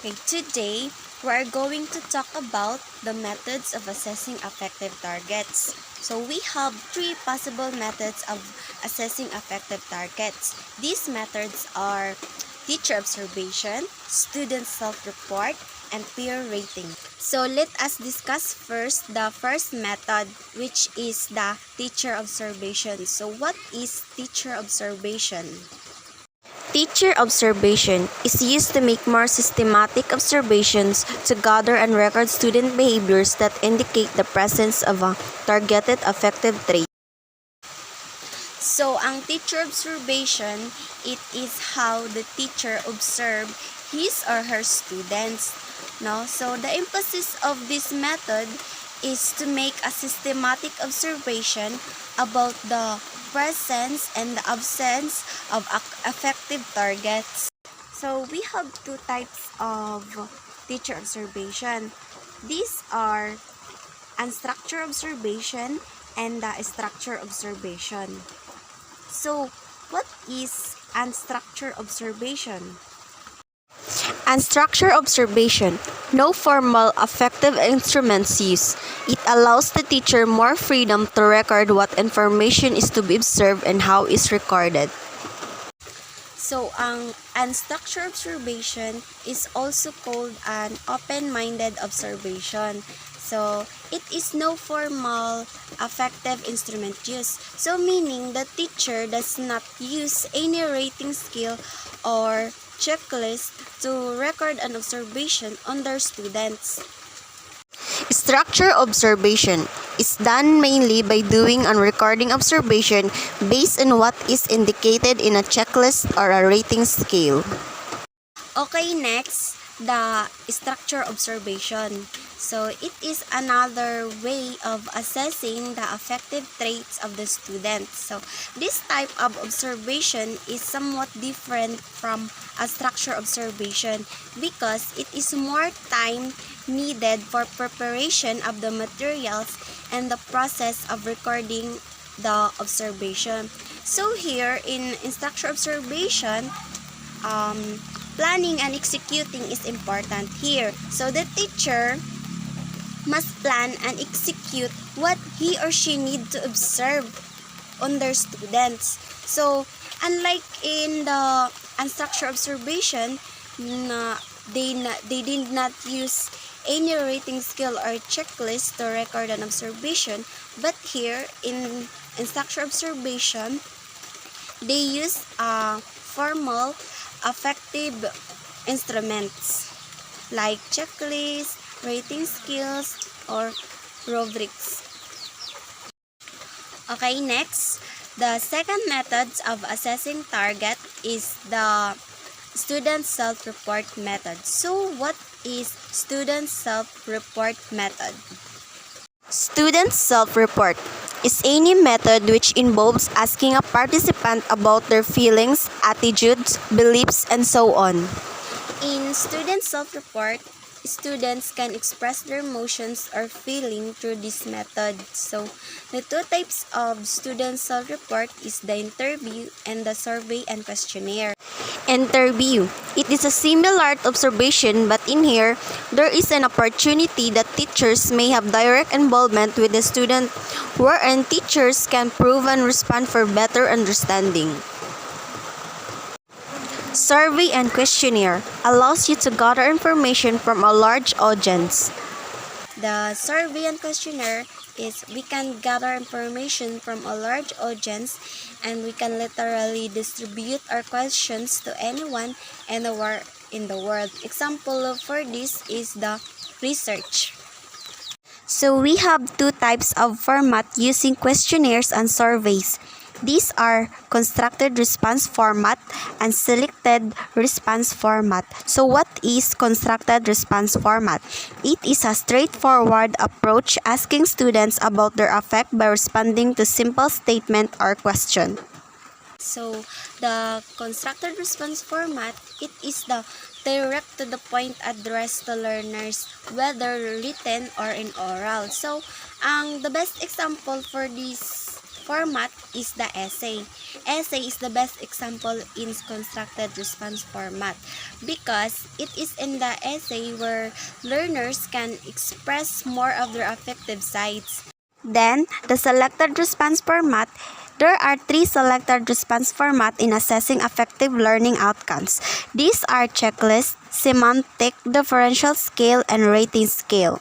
Okay, today we're going to talk about the methods of assessing affective targets. So we have three possible methods of assessing affective targets. These methods are teacher observation, student self-report, and peer rating. So let us discuss first the first method, which is the teacher observation. So what is teacher observation? Teacher observation is used to make more systematic observations to gather and record student behaviors that indicate the presence of a targeted affective trait. So, ang teacher observation, it is how the teacher observe his or her students. No? So, the emphasis of this method is to make a systematic observation about the presence and the absence of affective targets. So, we have two types of teacher observation. These are unstructured observation and the structured observation. So, what is unstructured observation? Unstructured observation. No formal affective instruments used. It allows the teacher more freedom to record what information is to be observed and how is recorded. So, ang unstructured observation is also called an open-minded observation. So, it is no formal affective instrument use. So, meaning the teacher does not use any rating scale or checklist to record an observation on their students. Structured observation is done mainly by doing and recording observation based on what is indicated in a checklist or a rating scale. Okay, next, the structure observation. So, it is another way of assessing the affective traits of the student. So, this type of observation is somewhat different from a structure observation because it is more time needed for preparation of the materials and the process of recording the observation. So, here in structure observation, planning and executing is important here. So, the teacher must plan and execute what he or she need to observe on their students. So, unlike in the unstructured observation, they did not use any rating scale or checklist to record an observation, but here in structured observation, they use formal affective instruments like checklists, rating skills, or rubrics. Okay, next, the second method of assessing target is the student self-report method. So, what is student self-report method? Student self-report is any method which involves asking a participant about their feelings, attitudes, beliefs, and so on. In student self-report, students can express their emotions or feeling through this method. So, the two types of student self-report is the interview and the survey and questionnaire. Interview. It is a similar observation, but in here, there is an opportunity that teachers may have direct involvement with the student, wherein teachers can prove and respond for better understanding. Survey and questionnaire allows you to gather information from a large audience. The survey and questionnaire is we can gather information from a large audience and we can literally distribute our questions to anyone anywhere in the world. Example for this is the research. So we have two types of format using questionnaires and surveys. These are constructed response format and selected response format. So what is constructed response format? It is a straightforward approach asking students about their affect by responding to simple statement or question. So the constructed response format, it is the direct to the point address to learners, whether written or in oral. So the best example for this format is the essay. Essay is the best example in constructed response format because it is in the essay where learners can express more of their affective sides. Then, the selected response format. There are 3 selected response format in assessing affective learning outcomes. These are checklist, semantic, differential scale, and rating scale.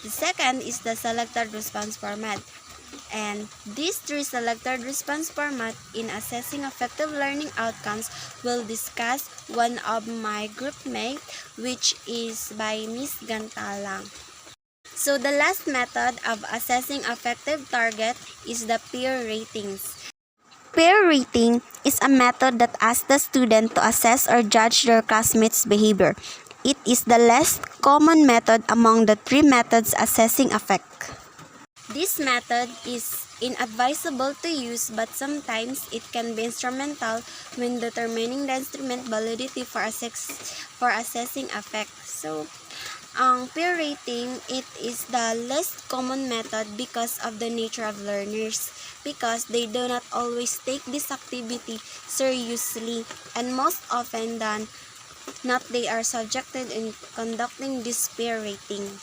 The second is the selected response format. And these 3 selected response format in assessing affective learning outcomes will discuss one of my groupmate, which is by Miss Gantalang. So the last method of assessing affective target is the peer ratings. Peer rating is a method that asks the student to assess or judge their classmates' behavior. It is the less common method among the 3 methods assessing affect. This method is inadvisable to use, but sometimes it can be instrumental when determining the instrument validity for assessing affect. So, ang peer rating, it is the least common method because of the nature of learners, because they do not always take this activity seriously, and most often than not they are subjected in conducting this peer rating.